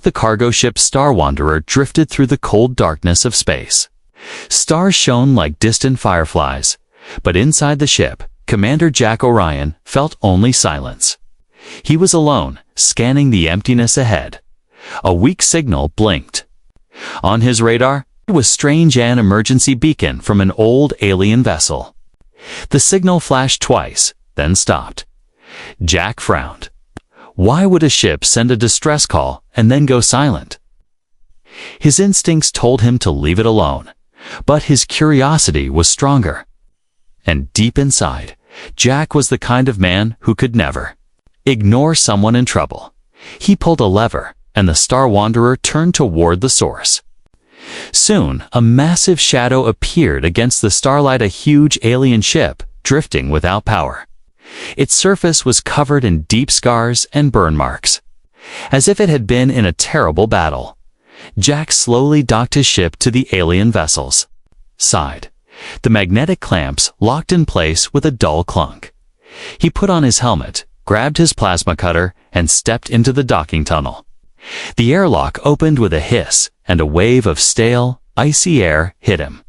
the cargo ship Star Wanderer drifted through the cold darkness of space. Stars shone like distant fireflies, but inside the ship, Commander Jack O'Ryan felt only silence. He was alone, scanning the emptiness ahead. A weak signal blinked. On his radar was strange an emergency beacon from an old alien vessel. The signal flashed twice, then stopped. Jack frowned. Why would a ship send a distress call and then go silent? His instincts told him to leave it alone, but his curiosity was stronger. And deep inside, Jack was the kind of man who could never ignore someone in trouble. He pulled a lever, and the Star Wanderer turned toward the source. Soon, a massive shadow appeared against the starlight, a huge alien ship drifting without power. Its surface was covered in deep scars and burn marks, as if it had been in a terrible battle. Jack slowly docked his ship to the alien vessel's side. The magnetic clamps locked in place with a dull clunk. He put on his helmet, grabbed his plasma cutter, and stepped into the docking tunnel. The airlock opened with a hiss, and a wave of stale, icy air hit him.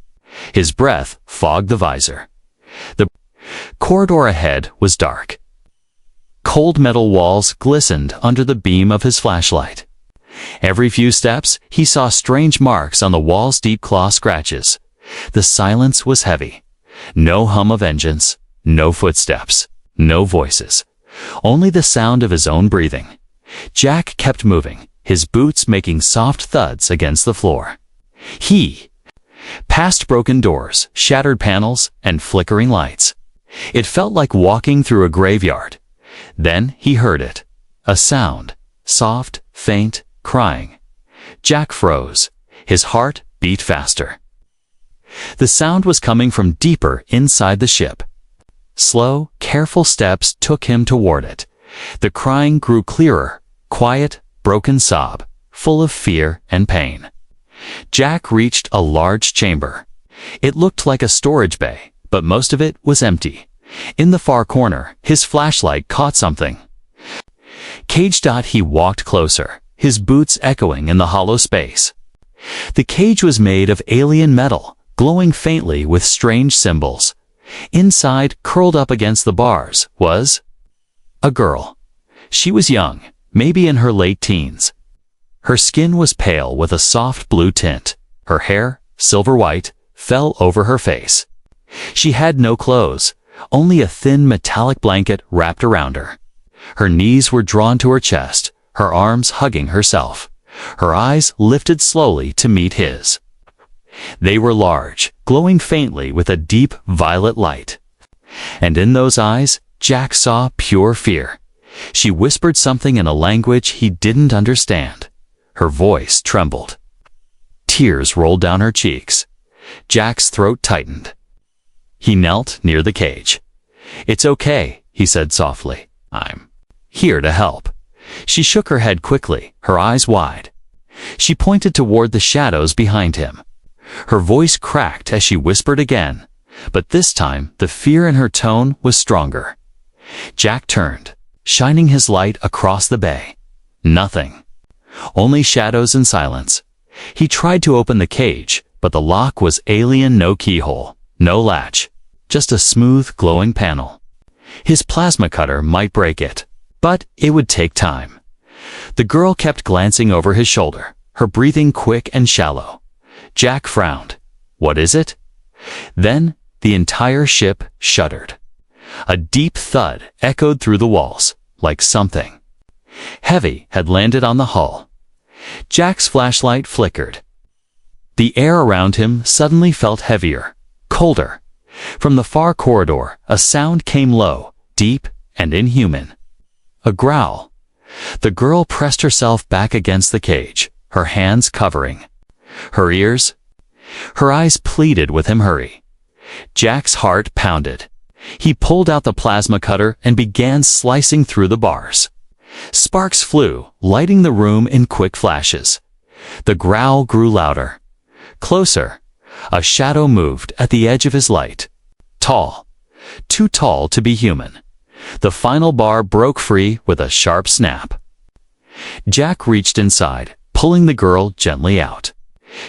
His breath fogged the visor. The corridor ahead was dark. Cold metal walls glistened under the beam of his flashlight. Every few steps, he saw strange marks on the wall's deep claw scratches. The silence was heavy. No hum of engines, no footsteps, no voices. Only the sound of his own breathing. Jack kept moving, his boots making soft thuds against the floor. He passed broken doors, shattered panels, and flickering lights. It felt like walking through a graveyard. Then he heard it. A sound, soft, faint, crying. Jack froze. His heart beat faster. The sound was coming from deeper inside the ship. Slow, careful steps took him toward it. The crying grew clearer, quiet, broken sob, full of fear and pain. Jack reached a large chamber. It looked like a storage bay, but most of it was empty. In the far corner, his flashlight caught something. Caged. He walked closer, his boots echoing in the hollow space. The cage was made of alien metal, glowing faintly with strange symbols. Inside, curled up against the bars, was a girl. She was young, maybe in her late teens. Her skin was pale with a soft blue tint. Her hair, silver white, fell over her face. She had no clothes, only a thin metallic blanket wrapped around her. Her knees were drawn to her chest, her arms hugging herself. Her eyes lifted slowly to meet his. They were large, glowing faintly with a deep violet light. And in those eyes, Jack saw pure fear. She whispered something in a language he didn't understand. Her voice trembled. Tears rolled down her cheeks. Jack's throat tightened. He knelt near the cage. "It's okay," he said softly. "I'm here to help." She shook her head quickly, her eyes wide. She pointed toward the shadows behind him. Her voice cracked as she whispered again, but this time the fear in her tone was stronger. Jack turned, shining his light across the bay. Nothing. Only shadows and silence. He tried to open the cage, but the lock was alien, no keyhole, no latch, just a smooth, glowing panel. His plasma cutter might break it, but it would take time. The girl kept glancing over his shoulder, her breathing quick and shallow. Jack frowned. What is it? Then the entire ship shuddered. A deep thud echoed through the walls, like something heavy had landed on the hull. Jack's flashlight flickered. The air around him suddenly felt heavier, colder. From the far corridor, a sound came low, deep, and inhuman. A growl. The girl pressed herself back against the cage, her hands covering her ears. Her eyes pleaded with him, hurry. Jack's heart pounded. He pulled out the plasma cutter and began slicing through the bars. Sparks flew, lighting the room in quick flashes. The growl grew louder. Closer. A shadow moved at the edge of his light. Tall. Too tall to be human. The final bar broke free with a sharp snap. Jack reached inside, pulling the girl gently out.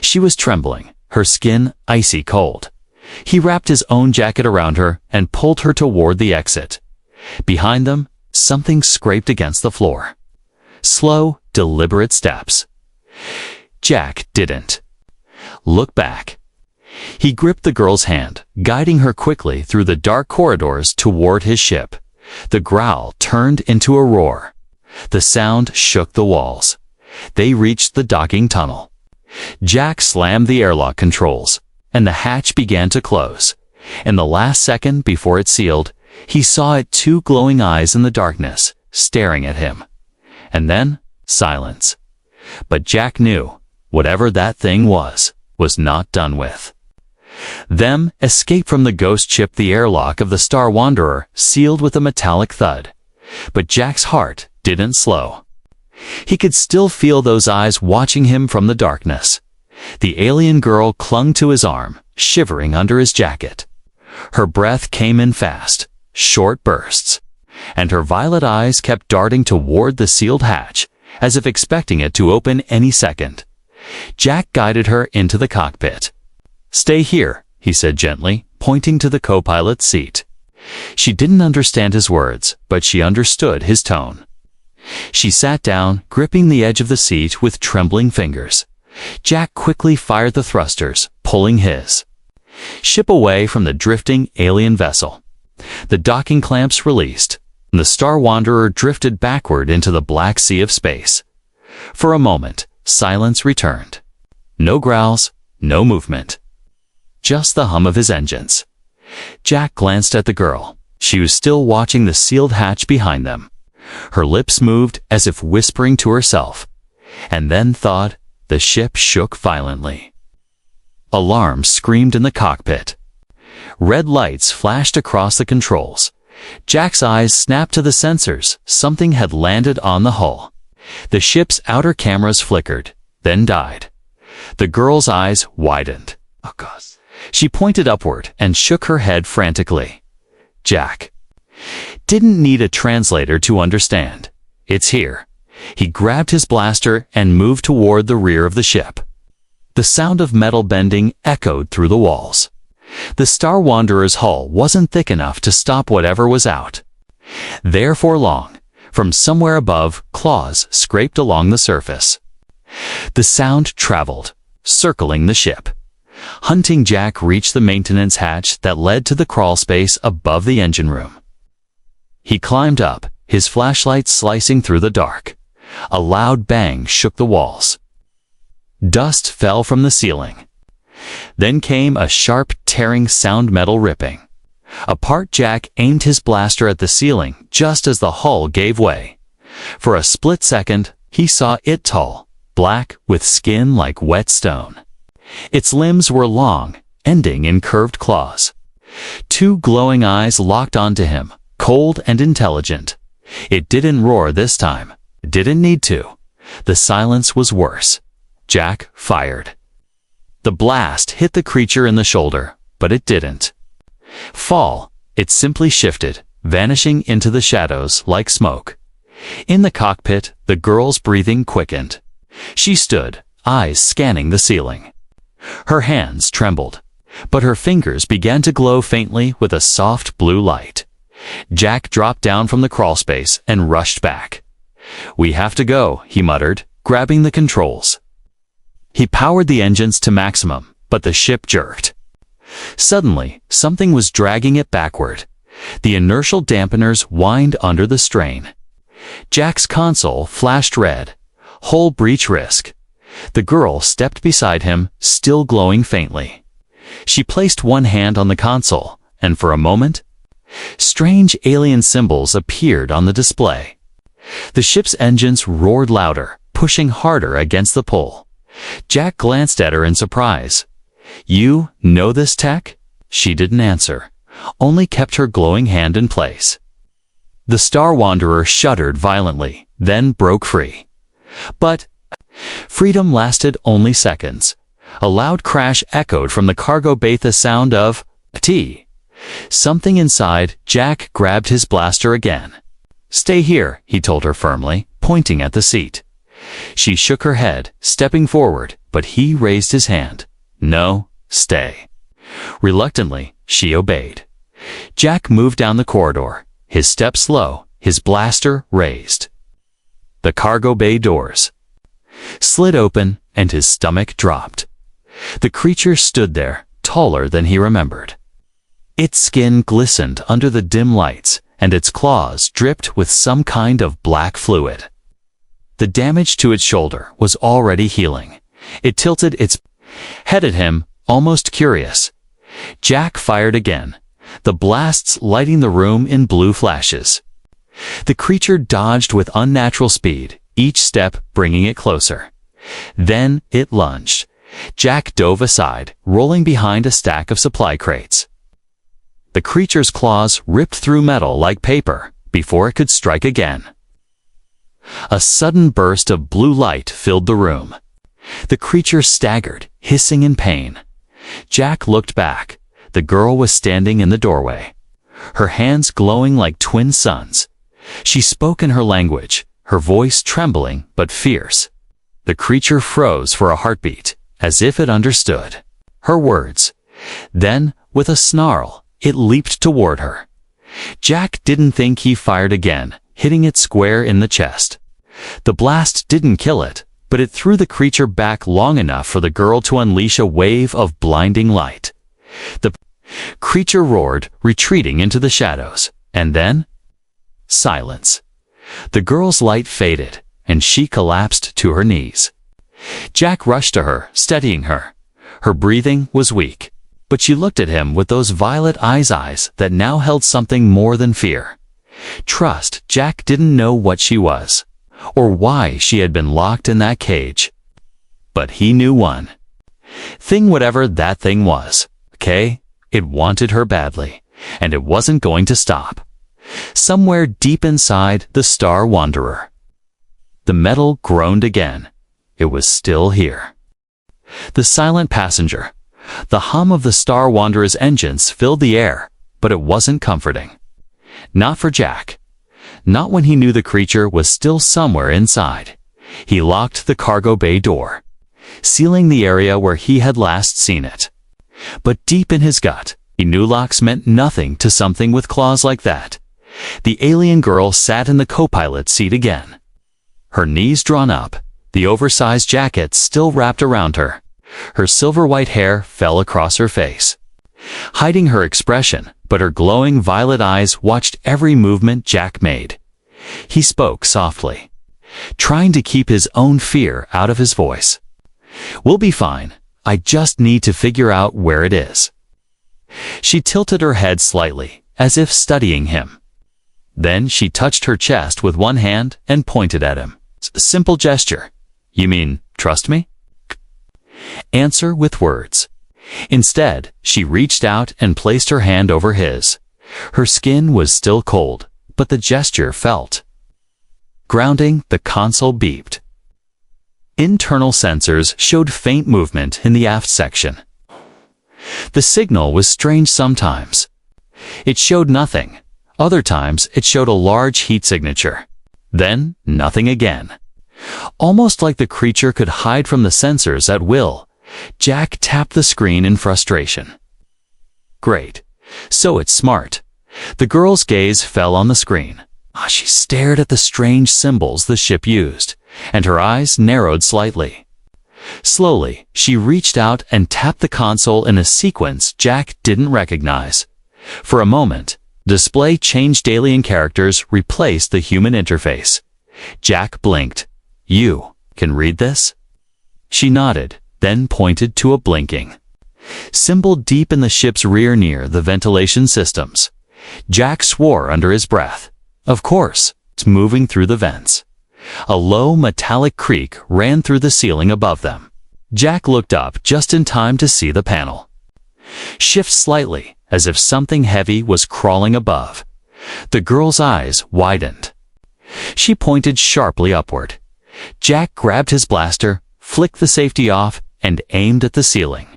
She was trembling, her skin icy cold. He wrapped his own jacket around her and pulled her toward the exit. Behind them, something scraped against the floor. Slow, deliberate steps. Jack didn't look back. He gripped the girl's hand, guiding her quickly through the dark corridors toward his ship. The growl turned into a roar. The sound shook the walls. They reached the docking tunnel. Jack slammed the airlock controls, and the hatch began to close. In the last second before it sealed, he saw it, two glowing eyes in the darkness, staring at him. And then, silence. But Jack knew, whatever that thing was not done with. Them escaped from the ghost ship, the airlock of the Star Wanderer sealed with a metallic thud. But Jack's heart didn't slow. He could still feel those eyes watching him from the darkness. The alien girl clung to his arm, shivering under his jacket. Her breath came in fast, short bursts, and her violet eyes kept darting toward the sealed hatch, as if expecting it to open any second. Jack guided her into the cockpit. "Stay here," he said gently, pointing to the co-pilot's seat. She didn't understand his words, but she understood his tone. She sat down, gripping the edge of the seat with trembling fingers. Jack quickly fired the thrusters, pulling his ship away from the drifting alien vessel. The docking clamps released, and the Star Wanderer drifted backward into the black sea of space. For a moment, silence returned. No growls, no movement. Just the hum of his engines. Jack glanced at the girl. She was still watching the sealed hatch behind them. Her lips moved as if whispering to herself. And then thought, the ship shook violently. Alarms screamed in the cockpit. Red lights flashed across the controls. Jack's eyes snapped to the sensors. Something had landed on the hull. The ship's outer cameras flickered, then died. The girl's eyes widened. "Oh, God." She pointed upward and shook her head frantically. Jack didn't need a translator to understand. "It's here." He grabbed his blaster and moved toward the rear of the ship. The sound of metal bending echoed through the walls. The Star Wanderer's hull wasn't thick enough to stop whatever was out. There for long, from somewhere above, claws scraped along the surface. The sound traveled, circling the ship. Hunting Jack reached the maintenance hatch that led to the crawl space above the engine room. He climbed up, his flashlight slicing through the dark. A loud bang shook the walls. Dust fell from the ceiling. Then came a sharp, tearing sound, metal ripping. Apart, Jack aimed his blaster at the ceiling just as the hull gave way. For a split second, he saw it tall, black, with skin like wet stone. Its limbs were long, ending in curved claws. Two glowing eyes locked onto him, cold and intelligent. It didn't roar this time. Didn't need to. The silence was worse. Jack fired. The blast hit the creature in the shoulder, but it didn't fall. It simply shifted, vanishing into the shadows like smoke. In the cockpit, the girl's breathing quickened. She stood, eyes scanning the ceiling. Her hands trembled, but her fingers began to glow faintly with a soft blue light. Jack dropped down from the crawl space and rushed back. "We have to go," he muttered, grabbing the controls. He powered the engines to maximum, but the ship jerked. Suddenly, something was dragging it backward. The inertial dampeners whined under the strain. Jack's console flashed red. Hull breach risk. The girl stepped beside him, still glowing faintly. She placed one hand on the console, and for a moment, strange alien symbols appeared on the display. The ship's engines roared louder, pushing harder against the pull. Jack glanced at her in surprise. "You know this tech?" She didn't answer, only kept her glowing hand in place. The Star Wanderer shuddered violently, then broke free. But freedom lasted only seconds. A loud crash echoed from the cargo bay, the sound of T. Something inside. Jack grabbed his blaster again. Stay here, he told her firmly, pointing at the seat. She shook her head, stepping forward, but he raised his hand. No, stay. Reluctantly, she obeyed. Jack moved down the corridor, his step slow, his blaster raised. The cargo bay doors slid open, and his stomach dropped. The creature stood there, taller than he remembered. Its skin glistened under the dim lights, and its claws dripped with some kind of black fluid. The damage to its shoulder was already healing. It tilted its head at him, almost curious. Jack fired again, the blasts lighting the room in blue flashes. The creature dodged with unnatural speed, each step bringing it closer. Then it lunged. Jack dove aside, rolling behind a stack of supply crates. The creature's claws ripped through metal like paper before it could strike again. A sudden burst of blue light filled the room. The creature staggered, hissing in pain. Jack looked back. The girl was standing in the doorway, her hands glowing like twin suns. She spoke in her language, her voice trembling but fierce. The creature froze for a heartbeat, as if it understood her words. Then, with a snarl, it leaped toward her. Jack didn't think he fired again, hitting it square in the chest. The blast didn't kill it, but it threw the creature back long enough for the girl to unleash a wave of blinding light. The creature roared, retreating into the shadows, and then silence. The girl's light faded, and she collapsed to her knees. Jack rushed to her, steadying her. Her breathing was weak, but she looked at him with those violet eyes that now held something more than fear. Trust. Jack didn't know what she was, or why she had been locked in that cage. But he knew one thing, whatever that thing was, okay? It wanted her badly, and it wasn't going to stop. Somewhere deep inside the Star Wanderer, the metal groaned again. It was still here. The silent passenger, the hum of the Star Wanderer's engines filled the air, but it wasn't comforting. Not for Jack. Not when he knew the creature was still somewhere inside. He locked the cargo bay door, sealing the area where he had last seen it. But deep in his gut, he knew locks meant nothing to something with claws like that. The alien girl sat in the co-pilot seat again, her knees drawn up, the oversized jacket still wrapped around her. Her silver-white hair fell across her face, hiding her expression, but her glowing violet eyes watched every movement Jack made. He spoke softly, trying to keep his own fear out of his voice. "We'll be fine. I just need to figure out where it is." She tilted her head slightly, as if studying him. Then she touched her chest with one hand and pointed at him. Simple gesture. "You mean, trust me?" Answer with words. Instead, she reached out and placed her hand over his. Her skin was still cold, but the gesture felt grounding. The console beeped. Internal sensors showed faint movement in the aft section. The signal was strange sometimes. It showed nothing. Other times, it showed a large heat signature. Then, nothing again. Almost like the creature could hide from the sensors at will. Jack tapped the screen in frustration. Great. So it's smart. The girl's gaze fell on the screen. She stared at the strange symbols the ship used, and her eyes narrowed slightly. Slowly, she reached out and tapped the console in a sequence Jack didn't recognize. For a moment, display changed. Alien characters replaced the human interface. Jack blinked. "You can read this?" She nodded, then pointed to a blinking symbol deep in the ship's rear near the ventilation systems. Jack swore under his breath. Of course, it's moving through the vents. A low metallic creak ran through the ceiling above them. Jack looked up just in time to see the panel shift slightly, as if something heavy was crawling above. The girl's eyes widened. She pointed sharply upward. Jack grabbed his blaster, flicked the safety off, and aimed at the ceiling.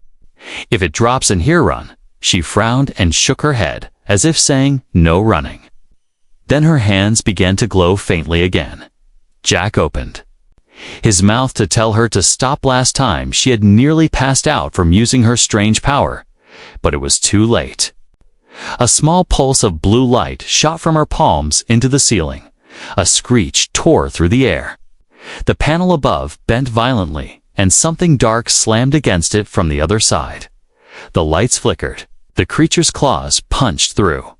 "If it drops in here, run." She frowned and shook her head, as if saying, "No running." Then her hands began to glow faintly again. Jack opened his mouth to tell her to stop. Last time she had nearly passed out from using her strange power, but it was too late. A small pulse of blue light shot from her palms into the ceiling. A screech tore through the air. The panel above bent violently, and something dark slammed against it from the other side. The lights flickered. The creature's claws punched through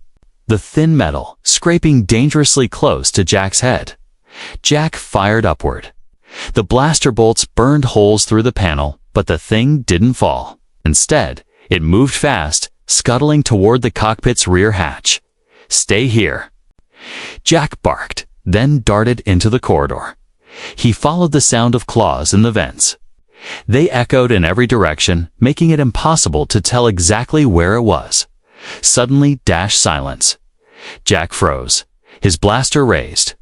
the thin metal, scraping dangerously close to Jack's head. Jack fired upward. The blaster bolts burned holes through the panel, but the thing didn't fall. Instead, it moved fast, scuttling toward the cockpit's rear hatch. "Stay here," Jack barked, then darted into the corridor. He followed the sound of claws in the vents. They echoed in every direction, making it impossible to tell exactly where it was. Suddenly, silence. Jack froze. His blaster raised.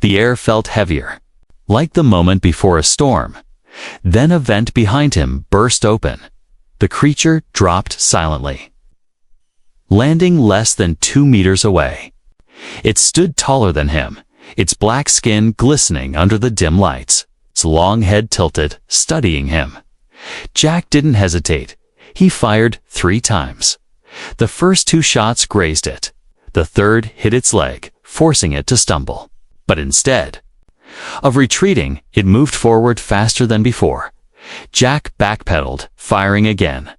The air felt heavier, like the moment before a storm. Then a vent behind him burst open. The creature dropped silently, landing less than 2 meters away. It stood taller than him, its black skin glistening under the dim lights, its long head tilted, studying him. Jack didn't hesitate. He fired 3 times. The first 2 shots grazed it. The third hit its leg, forcing it to stumble. But instead of retreating, it moved forward faster than before. Jack backpedaled, firing again.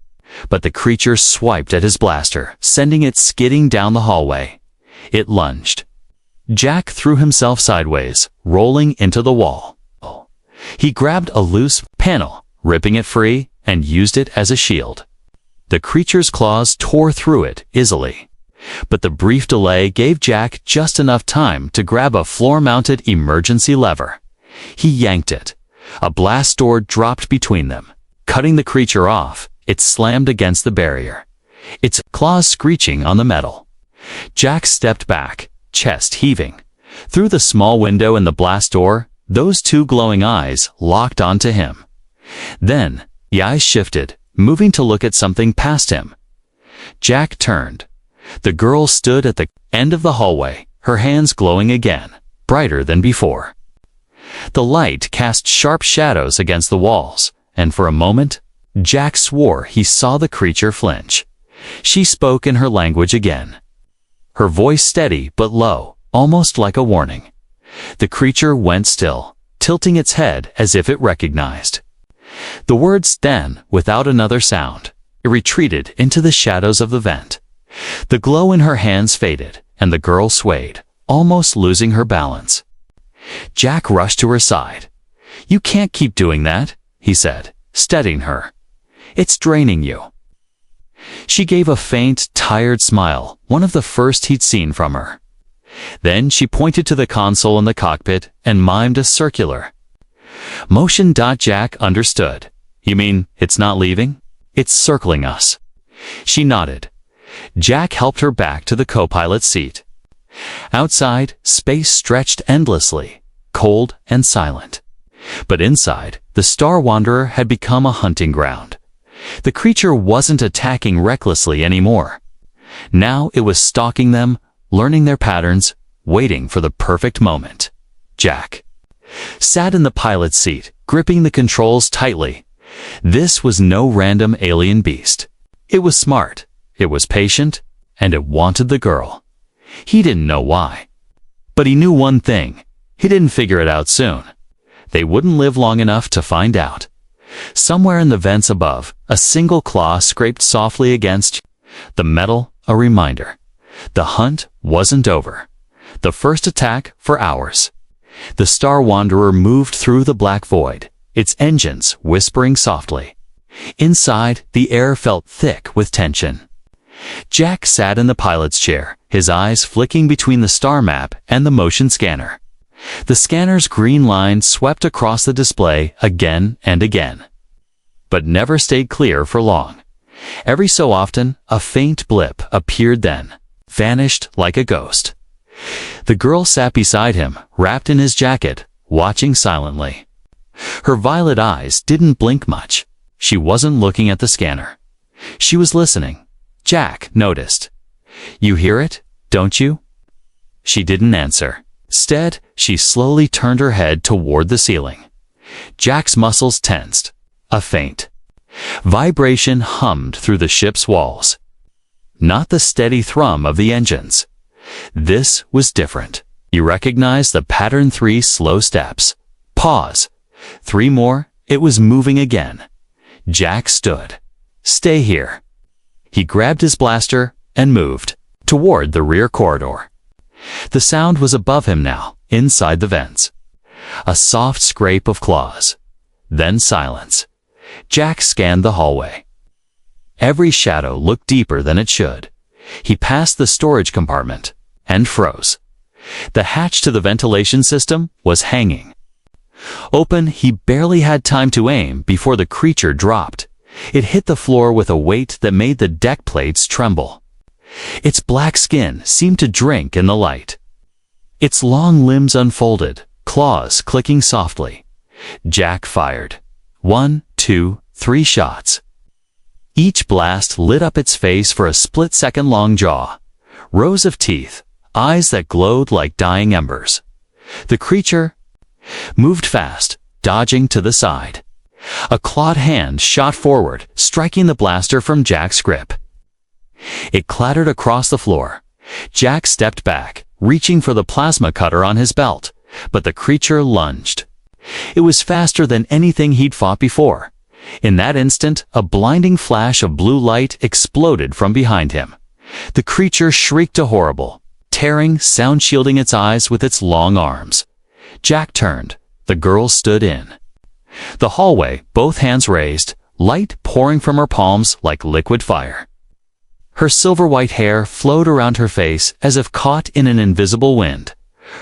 But the creature swiped at his blaster, sending it skidding down the hallway. It lunged. Jack threw himself sideways, rolling into the wall. He grabbed a loose panel, ripping it free, and used it as a shield. The creature's claws tore through it easily. But the brief delay gave Jack just enough time to grab a floor-mounted emergency lever. He yanked it. A blast door dropped between them. Cutting the creature off, it slammed against the barrier, its claws screeching on the metal. Jack stepped back, chest heaving. Through the small window in the blast door, those 2 glowing eyes locked onto him. Then, the eyes shifted, moving to look at something past him. Jack turned. The girl stood at the end of the hallway, her hands glowing again, brighter than before. The light cast sharp shadows against the walls, and for a moment, Jack swore he saw the creature flinch. She spoke in her language again, her voice steady but low, almost like a warning. The creature went still, tilting its head as if it recognized the words. Then, without another sound, it retreated into the shadows of the vent. The glow in her hands faded, and the girl swayed, almost losing her balance. Jack rushed to her side. "You can't keep doing that," he said, steadying her. "It's draining you." She gave a faint, tired smile, one of the first he'd seen from her. Then she pointed to the console in the cockpit and mimed a circular motion. Jack understood. "You mean it's not leaving? It's circling us." She nodded. Jack helped her back to the co-pilot's seat. Outside, space stretched endlessly, cold and silent. But inside, the Star Wanderer had become a hunting ground. The creature wasn't attacking recklessly anymore. Now it was stalking them, learning their patterns, waiting for the perfect moment. Jack sat in the pilot's seat, gripping the controls tightly. This was no random alien beast. It was smart. It was patient, and it wanted the girl. He didn't know why. But he knew one thing. He didn't figure it out soon. They wouldn't live long enough to find out. Somewhere in the vents above, a single claw scraped softly against the metal, a reminder. The hunt wasn't over. The first attack for hours. The Star Wanderer moved through the black void, its engines whispering softly. Inside, the air felt thick with tension. Jack sat in the pilot's chair, his eyes flicking between the star map and the motion scanner. The scanner's green line swept across the display again and again, but never stayed clear for long. Every so often, a faint blip appeared, then vanished like a ghost. The girl sat beside him, wrapped in his jacket, watching silently. Her violet eyes didn't blink much. She wasn't looking at the scanner. She was listening. Jack noticed. "You hear it, don't you?" She didn't answer. Instead, she slowly turned her head toward the ceiling. Jack's muscles tensed. A faint vibration hummed through the ship's walls. Not the steady thrum of the engines. This was different. He recognized the pattern 3 slow steps. Pause. 3 more. It was moving again. Jack stood. Stay here. He grabbed his blaster and moved toward the rear corridor. The sound was above him now, inside the vents. A soft scrape of claws. Then silence. Jack scanned the hallway. Every shadow looked deeper than it should. He passed the storage compartment and froze. The hatch to the ventilation system was hanging open. He barely had time to aim before the creature dropped. It hit the floor with a weight that made the deck plates tremble. Its black skin seemed to drink in the light. Its long limbs unfolded, claws clicking softly. Jack fired. 1, 2, 3 shots. Each blast lit up its face for a split-second long jaw. Rows of teeth, eyes that glowed like dying embers. The creature moved fast, dodging to the side. A clawed hand shot forward, striking the blaster from Jack's grip. It clattered across the floor. Jack stepped back, reaching for the plasma cutter on his belt, but the creature lunged. It was faster than anything he'd fought before. In that instant, a blinding flash of blue light exploded from behind him. The creature shrieked a horrible, tearing, sound-shielding its eyes with its long arms. Jack turned. The girl stood in the hallway, both hands raised, light pouring from her palms like liquid fire. Her silver-white hair flowed around her face as if caught in an invisible wind.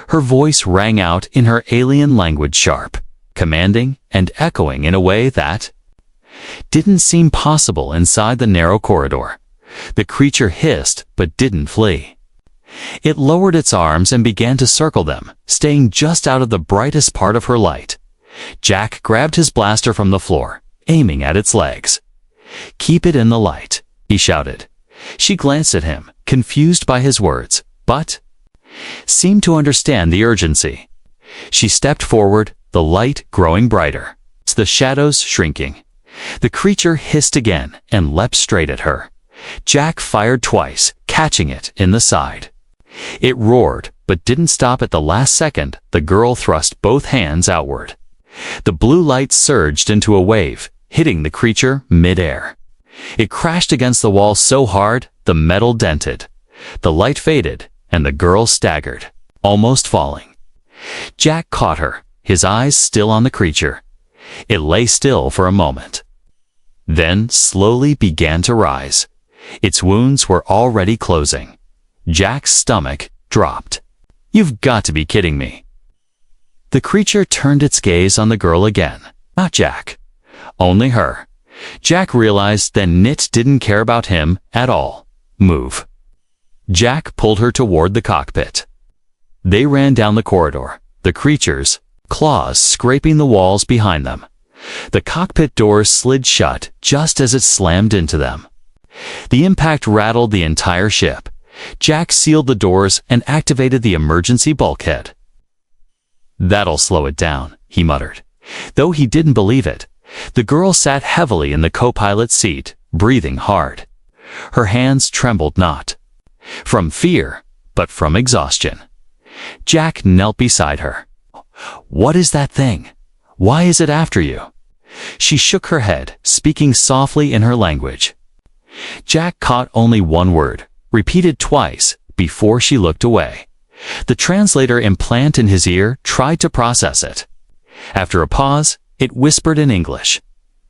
Her voice rang out in her alien language, sharp, commanding, and echoing in a way that didn't seem possible inside the narrow corridor. The creature hissed but didn't flee. It lowered its arms and began to circle them, staying just out of the brightest part of her light. Jack grabbed his blaster from the floor, aiming at its legs. "Keep it in the light," he shouted. She glanced at him, confused by his words, but seemed to understand the urgency. She stepped forward, the light growing brighter, the shadows shrinking. The creature hissed again and leapt straight at her. Jack fired twice, catching it in the side. It roared, but didn't stop at the last second. The girl thrust both hands outward. The blue light surged into a wave, hitting the creature mid-air. It crashed against the wall so hard, the metal dented. The light faded, and the girl staggered, almost falling. Jack caught her, his eyes still on the creature. It lay still for a moment, then slowly began to rise. Its wounds were already closing. Jack's stomach dropped. "You've got to be kidding me." The creature turned its gaze on the girl again. Not Jack. Only her. Jack realized then it didn't care about him at all. "Move." Jack pulled her toward the cockpit. They ran down the corridor, the creature's claws scraping the walls behind them. The cockpit doors slid shut just as it slammed into them. The impact rattled the entire ship. Jack sealed the doors and activated the emergency bulkhead. "That'll slow it down," he muttered. Though he didn't believe it, the girl sat heavily in the co-pilot's seat, breathing hard. Her hands trembled not from fear, but from exhaustion. Jack knelt beside her. "What is that thing? Why is it after you?" She shook her head, speaking softly in her language. Jack caught only one word, repeated twice, before she looked away. The translator implant in his ear tried to process it. After a pause, it whispered in English,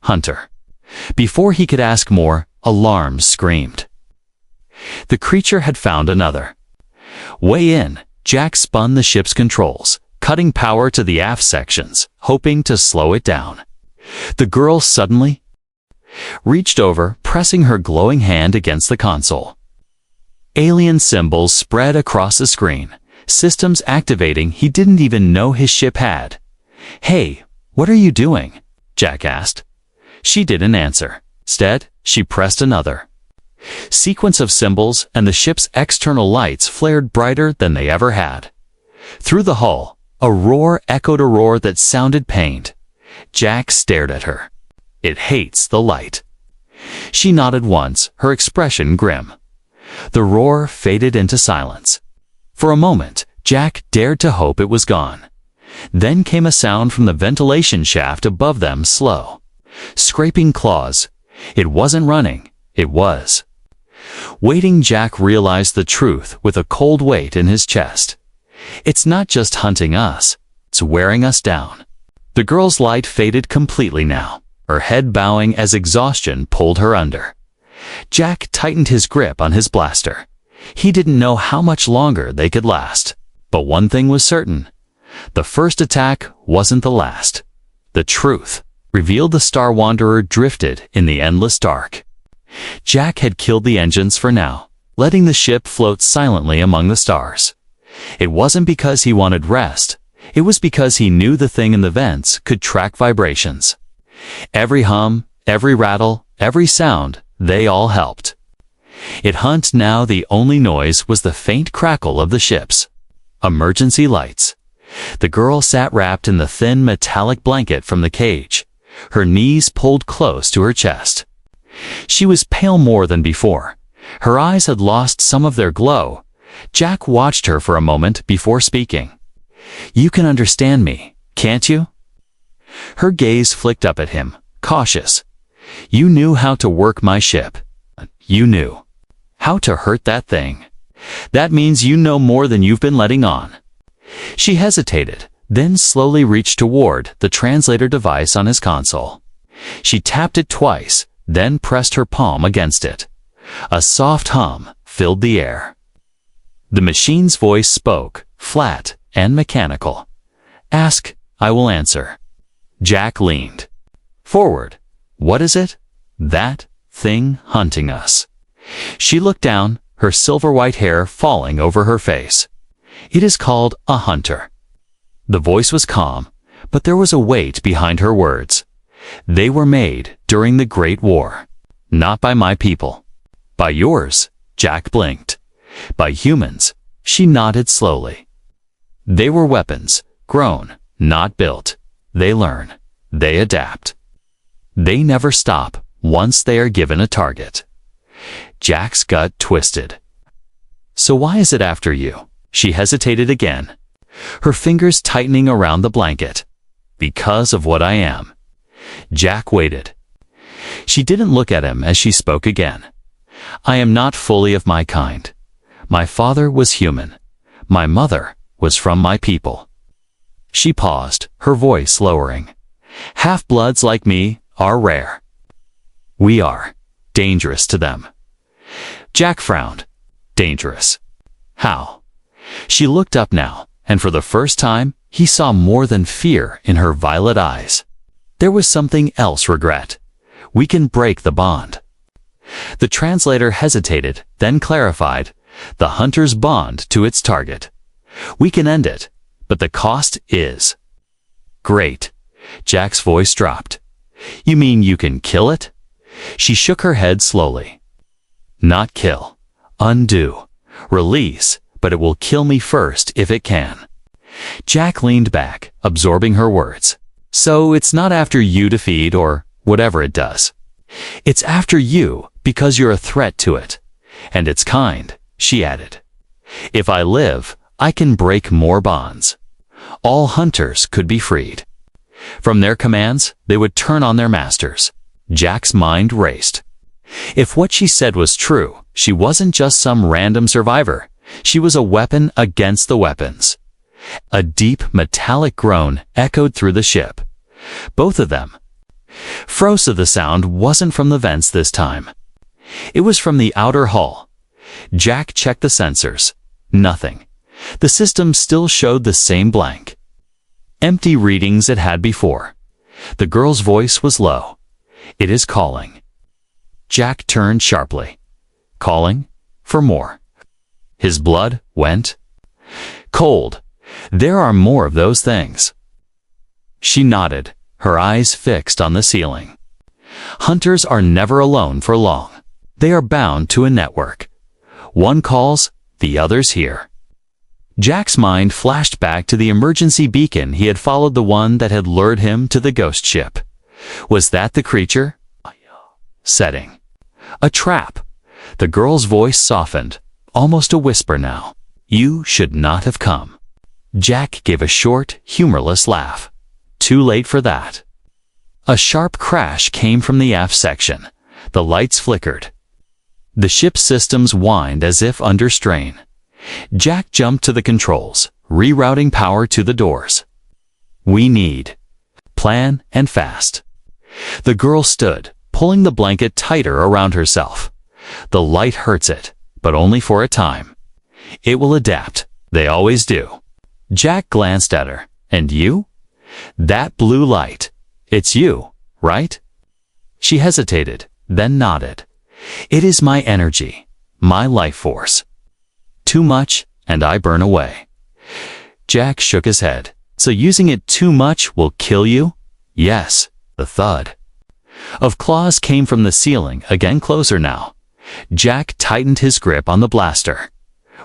"Hunter." Before he could ask more, alarms screamed. The creature had found another way in. Jack spun the ship's controls, cutting power to the aft sections, hoping to slow it down. The girl suddenly reached over, pressing her glowing hand against the console. Alien symbols spread across the screen, systems activating he didn't even know his ship had. "Hey, what are you doing?" Jack asked. She didn't answer. Instead, she pressed another Sequence of symbols and the ship's external lights flared brighter than they ever had. Through the hull, a roar echoed a roar that sounded pained. Jack stared at her. It hates the light. She nodded once, her expression grim. The roar faded into silence. For a moment, Jack dared to hope it was gone. Then came a sound from the ventilation shaft above them, slow. Scraping claws. It wasn't running, it was. Waiting, Jack realized the truth with a cold weight in his chest. It's not just hunting us, it's wearing us down. The girl's light faded completely now, her head bowing as exhaustion pulled her under. Jack tightened his grip on his blaster. He didn't know how much longer they could last. But one thing was certain. The first attack wasn't the last. The truth, revealed the Star Wanderer, drifted in the endless dark. Jack had killed the engines for now, letting the ship float silently among the stars. It wasn't because he wanted rest. It was because he knew the thing in the vents could track vibrations. Every hum, every rattle, every sound, they all helped. It hunt now. The only noise was the faint crackle of the ship's emergency lights. The girl sat wrapped in the thin metallic blanket from the cage, her knees pulled close to her chest. She was pale more than before. Her eyes had lost some of their glow. Jack watched her for a moment before speaking. "You can understand me, can't you?" Her gaze flicked up at him, cautious. "You knew how to work my ship. You knew how to hurt that thing. That means you know more than you've been letting on." She hesitated, then slowly reached toward the translator device on his console. She tapped it twice, then pressed her palm against it. A soft hum filled the air. The machine's voice spoke, flat and mechanical. "Ask, I will answer." Jack leaned forward. "What is it?" "That thing hunting us." She looked down, her silver-white hair falling over her face. "It is called a hunter." The voice was calm, but there was a weight behind her words. "They were made during the Great War. Not by my people. By yours." Jack blinked. "By humans." She nodded slowly. "They were weapons, grown, not built. They learn. They adapt. They never stop once they are given a target." Jack's gut twisted. "So why is it after you?" She hesitated again, her fingers tightening around the blanket. "Because of what I am." Jack waited. She didn't look at him as she spoke again. "I am not fully of my kind. My father was human. My mother was from my people." She paused, her voice lowering. "Half-bloods like me are rare. We are dangerous to them." Jack frowned. "Dangerous? How?" She looked up now, and for the first time, he saw more than fear in her violet eyes. There was something else. Regret. "We can break the bond." The translator hesitated, then clarified, "The hunter's bond to its target. We can end it, but the cost is." "Great." Jack's voice dropped. "You mean you can kill it?" She shook her head slowly. "Not kill. Undo. Release, but it will kill me first if it can." Jack leaned back, absorbing her words. "So it's not after you to feed or whatever it does. It's after you because you're a threat to it. And it's kind," she added. "If I live, I can break more bonds. All hunters could be freed. From their commands, they would turn on their masters." Jack's mind raced. If what she said was true, she wasn't just some random survivor. She was a weapon against the weapons. A deep, metallic groan echoed through the ship. Both of them froze. The sound wasn't from the vents this time. It was from the outer hull. Jack checked the sensors. Nothing. The system still showed the same blank, empty readings it had before. The girl's voice was low. "It is calling." Jack turned sharply. "Calling? For more?" His blood went cold. "There are more of those things." She nodded, her eyes fixed on the ceiling. "Hunters are never alone for long. They are bound to a network. One calls, the others hear. Jack's mind flashed back to the emergency beacon he had followed, the one that had lured him to the ghost ship. Was that the creature? Setting. A trap. The girl's voice softened, almost a whisper now. You should not have come. Jack gave a short, humorless laugh. Too late for that. A sharp crash came from the aft section. The lights flickered. The ship's systems whined as if under strain. Jack jumped to the controls, rerouting power to the doors. We need. Plan, and fast. The girl stood, pulling the blanket tighter around herself. The light hurts it, but only for a time. It will adapt. They always do. Jack glanced at her. And you? That blue light. It's you, right? She hesitated, then nodded. It is my energy, my life force. Too much, and I burn away. Jack shook his head. So using it too much will kill you? Yes. The thud of claws came from the ceiling, again closer now. Jack tightened his grip on the blaster.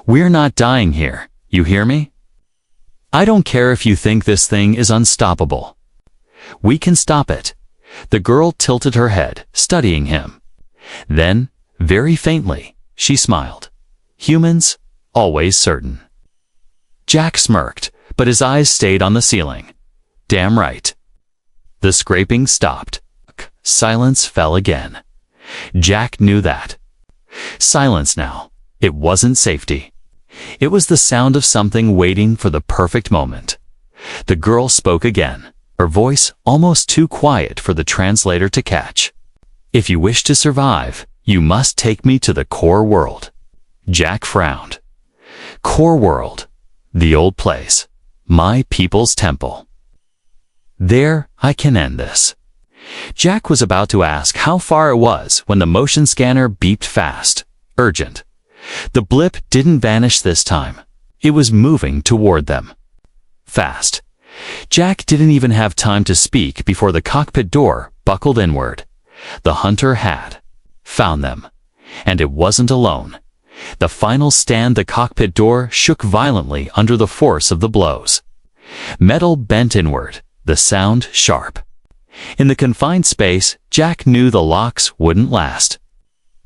We're not dying here, you hear me? I don't care if you think this thing is unstoppable. We can stop it. The girl tilted her head, studying him. Then, very faintly, she smiled. Humans, always certain. Jack smirked, but his eyes stayed on the ceiling. Damn right. The scraping stopped. Silence fell again. Jack knew that. Silence now. It wasn't safety. It was the sound of something waiting for the perfect moment. The girl spoke again, her voice almost too quiet for the translator to catch. If you wish to survive, you must take me to the core world. Jack frowned. Core world. The old place. My people's temple. There, I can end this. Jack was about to ask how far it was when the motion scanner beeped fast. Urgent. The blip didn't vanish this time. It was moving toward them. Fast. Jack didn't even have time to speak before the cockpit door buckled inward. The hunter had found them. And it wasn't alone. The final stand, the cockpit door shook violently under the force of the blows. Metal bent inward, the sound sharp. In the confined space, Jack knew the locks wouldn't last.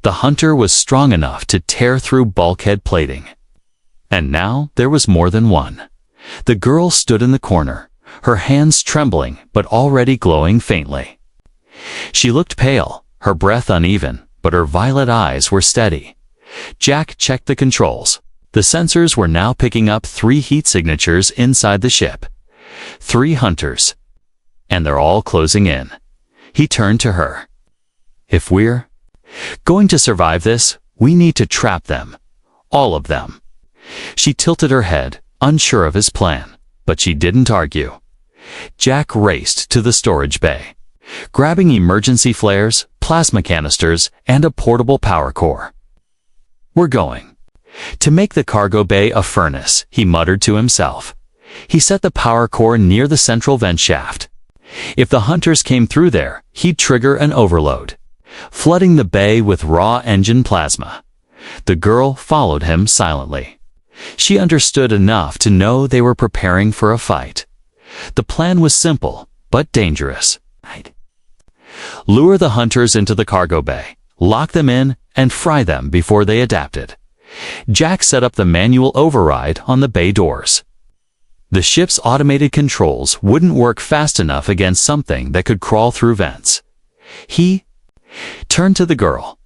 The hunter was strong enough to tear through bulkhead plating. And now there was more than one. The girl stood in the corner, her hands trembling but already glowing faintly. She looked pale, her breath uneven, but her violet eyes were steady. Jack checked the controls. The sensors were now picking up 3 heat signatures inside the ship. 3 hunters. And they're all closing in. He turned to her. If we're going to survive this, we need to trap them. All of them. She tilted her head, unsure of his plan, but she didn't argue. Jack raced to the storage bay, grabbing emergency flares, plasma canisters, and a portable power core. We're going to make the cargo bay a furnace, he muttered to himself. He set the power core near the central vent shaft. If the hunters came through there, he'd trigger an overload, flooding the bay with raw engine plasma. The girl followed him silently. She understood enough to know they were preparing for a fight. The plan was simple, but dangerous. Lure the hunters into the cargo bay, lock them in, and fry them before they adapted. Jack set up the manual override on the bay doors. The ship's automated controls wouldn't work fast enough against something that could crawl through vents. He turned to the girl.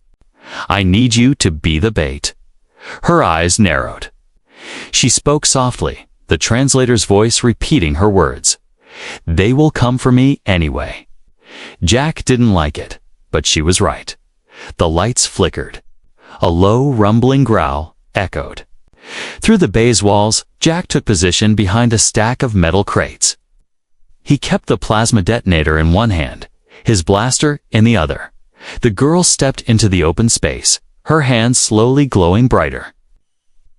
I need you to be the bait. Her eyes narrowed. She spoke softly, the translator's voice repeating her words. They will come for me anyway. Jack didn't like it, but she was right. The lights flickered. A low, rumbling growl echoed. Through the bay's walls, Jack took position behind a stack of metal crates. He kept the plasma detonator in one hand, his blaster in the other. The girl stepped into the open space, her hands slowly glowing brighter.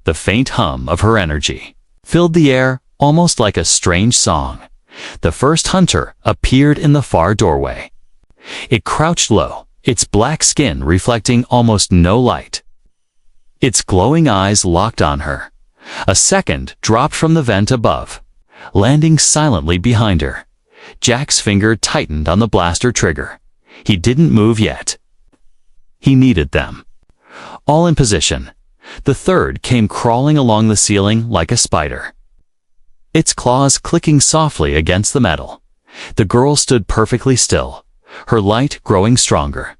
The faint hum of her energy filled the air almost like a strange song. The first hunter appeared in the far doorway. It crouched low, its black skin reflecting almost no light. Its glowing eyes locked on her. A second dropped from the vent above, landing silently behind her. Jack's finger tightened on the blaster trigger. He didn't move yet. He needed them. All in position. The third came crawling along the ceiling like a spider, its claws clicking softly against the metal. The girl stood perfectly still, her light growing stronger.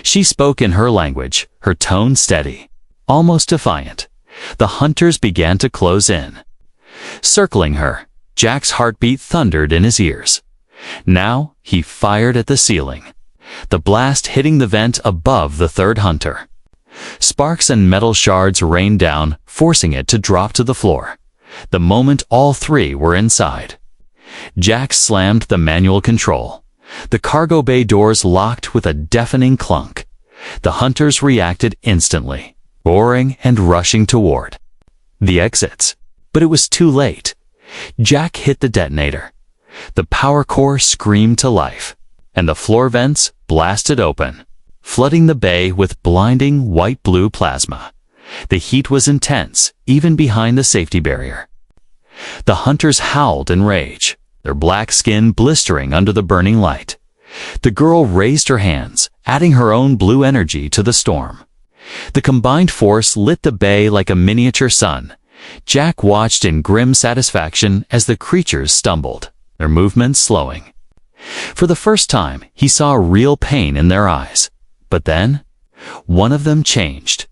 She spoke in her language, her tone steady, almost defiant. The hunters began to close in. Circling her, Jack's heartbeat thundered in his ears. Now he fired at the ceiling, the blast hitting the vent above the third hunter. Sparks and metal shards rained down, forcing it to drop to the floor. The moment all three were inside, Jack slammed the manual control. The cargo bay doors locked with a deafening clunk. The hunters reacted instantly, roaring and rushing toward the exits. But it was too late. Jack hit the detonator. The power core screamed to life, and the floor vents blasted open, flooding the bay with blinding white-blue plasma. The heat was intense, even behind the safety barrier. The hunters howled in rage, their black skin blistering under the burning light. The girl raised her hands, adding her own blue energy to the storm. The combined force lit the bay like a miniature sun. Jack watched in grim satisfaction as the creatures stumbled, their movements slowing. For the first time, he saw real pain in their eyes. But then, one of them changed.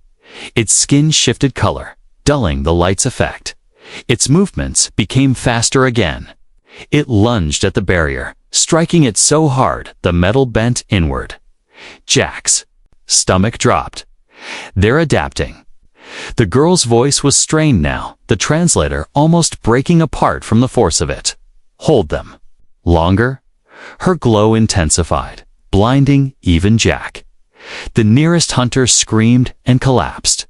Its skin shifted color, dulling the light's effect. Its movements became faster again. It lunged at the barrier, striking it so hard the metal bent inward. Jack's stomach dropped. They're adapting. The girl's voice was strained now, the translator almost breaking apart from the force of it. Hold them. Longer? Her glow intensified, blinding even Jack. The nearest hunter screamed and collapsed,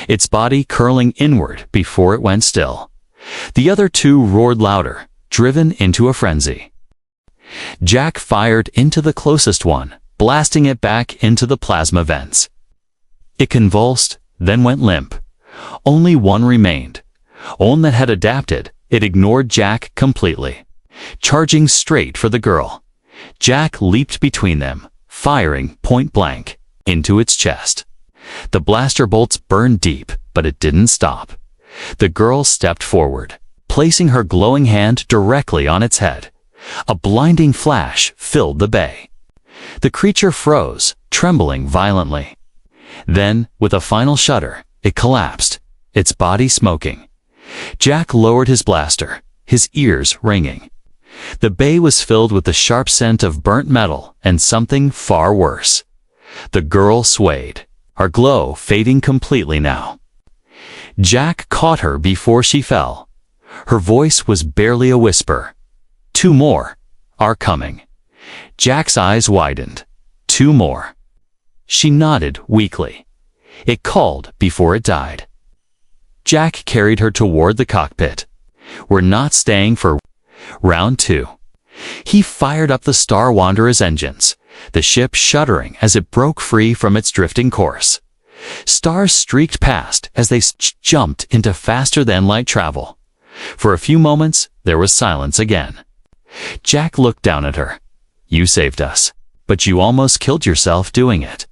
its body curling inward before it went still. The other two roared louder, driven into a frenzy. Jack fired into the closest one, blasting it back into the plasma vents. It convulsed, then went limp. Only one remained. One that had adapted. It ignored Jack completely, charging straight for the girl. Jack leaped between them, firing point blank into its chest. The blaster bolts burned deep, but it didn't stop. The girl stepped forward, placing her glowing hand directly on its head. A blinding flash filled the bay. The creature froze, trembling violently. Then, with a final shudder, it collapsed, its body smoking. Jack lowered his blaster, his ears ringing. The bay was filled with the sharp scent of burnt metal and something far worse. The girl swayed, her glow fading completely now. Jack caught her before she fell. Her voice was barely a whisper. 2 more are coming. Jack's eyes widened. 2 more. She nodded weakly. It called before it died. Jack carried her toward the cockpit. We're not staying for round 2. He fired up the Star Wanderer's engines, the ship shuddering as it broke free from its drifting course. Stars streaked past as they jumped into faster-than-light travel. For a few moments, there was silence again. Jack looked down at her. You saved us, but you almost killed yourself doing it.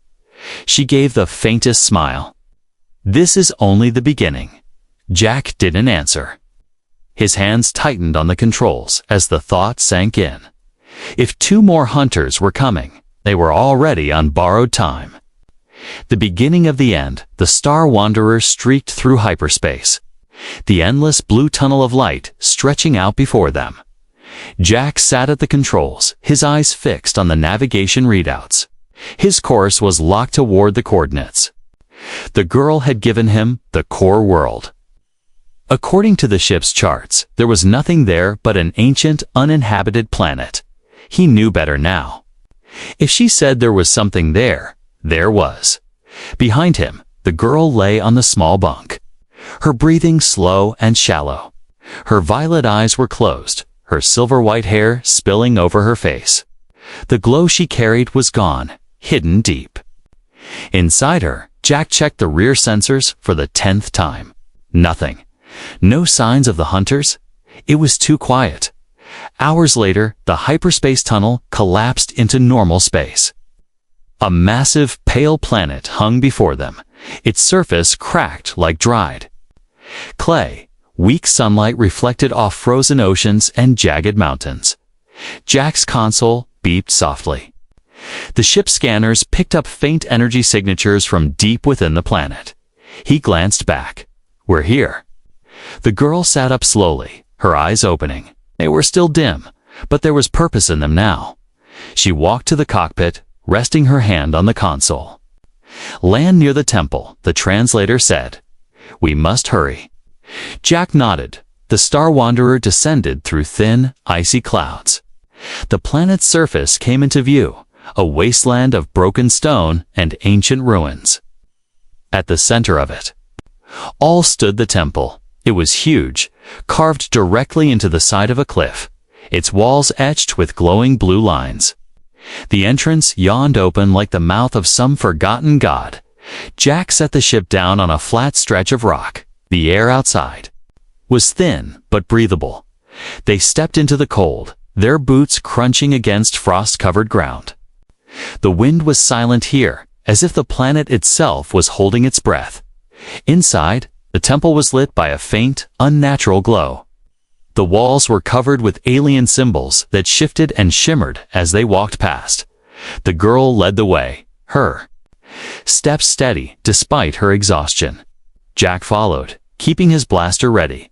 She gave the faintest smile. This is only the beginning. Jack didn't answer. His hands tightened on the controls as the thought sank in. If 2 more hunters were coming, they were already on borrowed time. The beginning of the end, the Star Wanderer streaked through hyperspace, the endless blue tunnel of light stretching out before them. Jack sat at the controls, his eyes fixed on the navigation readouts. His course was locked toward the coordinates. The girl had given him the core world. According to the ship's charts, there was nothing there but an ancient, uninhabited planet. He knew better now. If she said there was something there, there was. Behind him, the girl lay on the small bunk, her breathing slow and shallow. Her violet eyes were closed, her silver-white hair spilling over her face. The glow she carried was gone, hidden deep. Inside her, Jack checked the rear sensors for the 10th time. Nothing. No signs of the hunters. It was too quiet. Hours later, the hyperspace tunnel collapsed into normal space. A massive, pale planet hung before them, its surface cracked like dried clay. Weak sunlight reflected off frozen oceans and jagged mountains. Jack's console beeped softly. The ship's scanners picked up faint energy signatures from deep within the planet. He glanced back. "We're here." The girl sat up slowly, her eyes opening. They were still dim, but there was purpose in them now. She walked to the cockpit, resting her hand on the console. "Land near the temple," the translator said. "We must hurry." Jack nodded. The Star Wanderer descended through thin, icy clouds. The planet's surface came into view, a wasteland of broken stone and ancient ruins. At the center of it all stood the temple. It was huge, carved directly into the side of a cliff, its walls etched with glowing blue lines. The entrance yawned open like the mouth of some forgotten god. Jack set the ship down on a flat stretch of rock. The air outside was thin but breathable. They stepped into the cold, their boots crunching against frost-covered ground. The wind was silent here, as if the planet itself was holding its breath. Inside, the temple was lit by a faint, unnatural glow. The walls were covered with alien symbols that shifted and shimmered as they walked past. The girl led the way, her steps steady despite her exhaustion. Jack followed, keeping his blaster ready.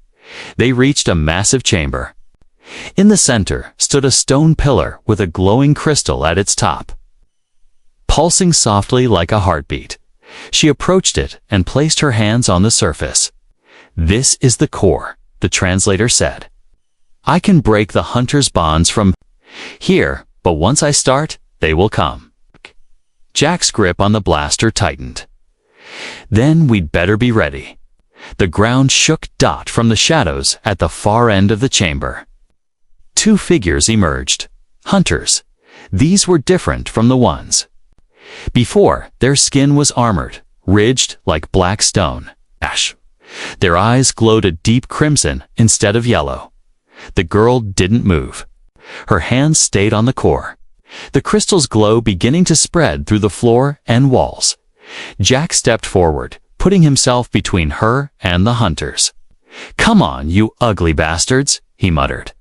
They reached a massive chamber. In the center stood a stone pillar with a glowing crystal at its top, pulsing softly like a heartbeat. She approached it and placed her hands on the surface. "This is the core," the translator said. "I can break the hunter's bonds from here, but once I start, they will come." Jack's grip on the blaster tightened. "Then we'd better be ready." The ground shook from the shadows at the far end of the chamber. Two figures emerged. Hunters. These were different from the ones before. Their skin was armored, ridged like black stone. Ash. Their eyes glowed a deep crimson instead of yellow. The girl didn't move. Her hands stayed on the core, the crystal's glow beginning to spread through the floor and walls. Jack stepped forward, putting himself between her and the hunters. "Come on, you ugly bastards," he muttered.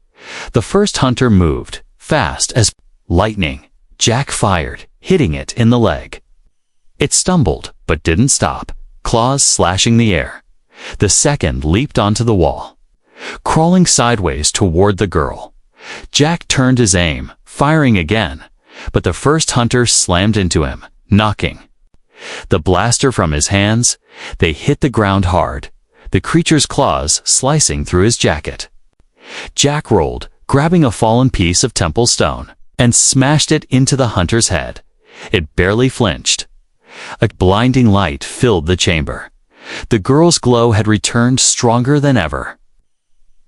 The first hunter moved, fast as lightning. Jack fired, hitting it in the leg. It stumbled, but didn't stop, claws slashing the air. The second leaped onto the wall, crawling sideways toward the girl. Jack turned his aim, firing again, but the first hunter slammed into him, knocking the blaster from his hands. They hit the ground hard, the creature's claws slicing through his jacket. Jack rolled, grabbing a fallen piece of temple stone, and smashed it into the hunter's head. It barely flinched. A blinding light filled the chamber. The girl's glow had returned stronger than ever.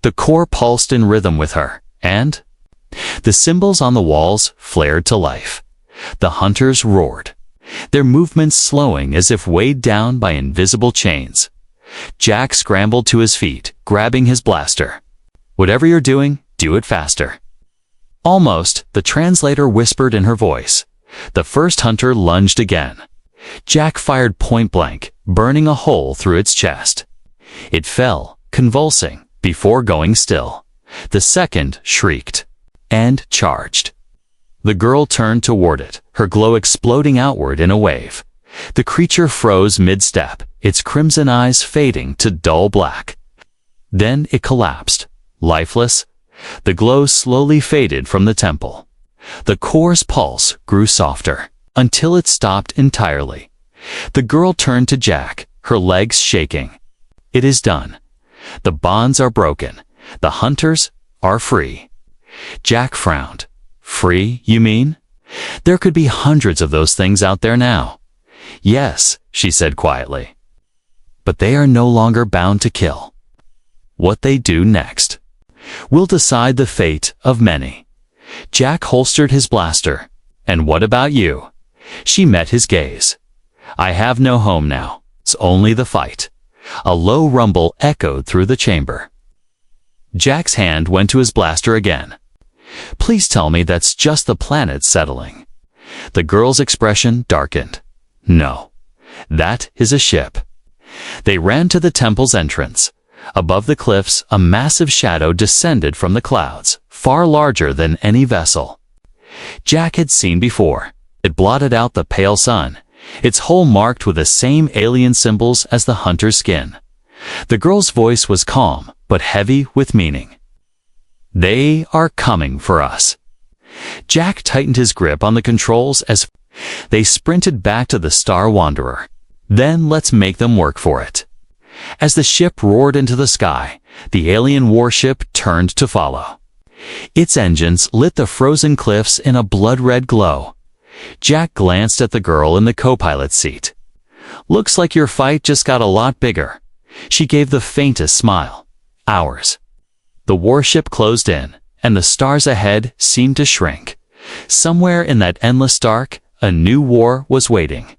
The core pulsed in rhythm with her, and the symbols on the walls flared to life. The hunters roared, their movements slowing as if weighed down by invisible chains. Jack scrambled to his feet, grabbing his blaster. "Whatever you're doing, do it faster." "Almost," the translator whispered in her voice. The first hunter lunged again. Jack fired point blank, burning a hole through its chest. It fell, convulsing, before going still. The second shrieked and charged. The girl turned toward it, her glow exploding outward in a wave. The creature froze mid-step, its crimson eyes fading to dull black. Then it collapsed, lifeless. The glow slowly faded from the temple. The core's pulse grew softer, until it stopped entirely. The girl turned to Jack, her legs shaking. "It is done. The bonds are broken. The hunters are free." Jack frowned. "Free, you mean? There could be hundreds of those things out there now." "Yes," she said quietly. "But they are no longer bound to kill. What they do next will decide the fate of many." Jack holstered his blaster. "And what about you?" She met his gaze. I have no home now. It's only the fight. A low rumble echoed through the chamber. Jack's hand went to his blaster again. Please tell me that's just the planet settling. The girl's expression darkened. No. That is a ship. They ran to the temple's entrance. Above the cliffs, a massive shadow descended from the clouds, far larger than any vessel Jack had seen before. It blotted out the pale sun, its hull marked with the same alien symbols as the hunter's skin. The girl's voice was calm, but heavy with meaning. They are coming for us. Jack tightened his grip on the controls as they sprinted back to the Star Wanderer. Then let's make them work for it. As the ship roared into the sky, the alien warship turned to follow. Its engines lit the frozen cliffs in a blood-red glow. Jack glanced at the girl in the co-pilot's seat. Looks like your fight just got a lot bigger. She gave the faintest smile. Ours. The warship closed in, and the stars ahead seemed to shrink. Somewhere in that endless dark, a new war was waiting.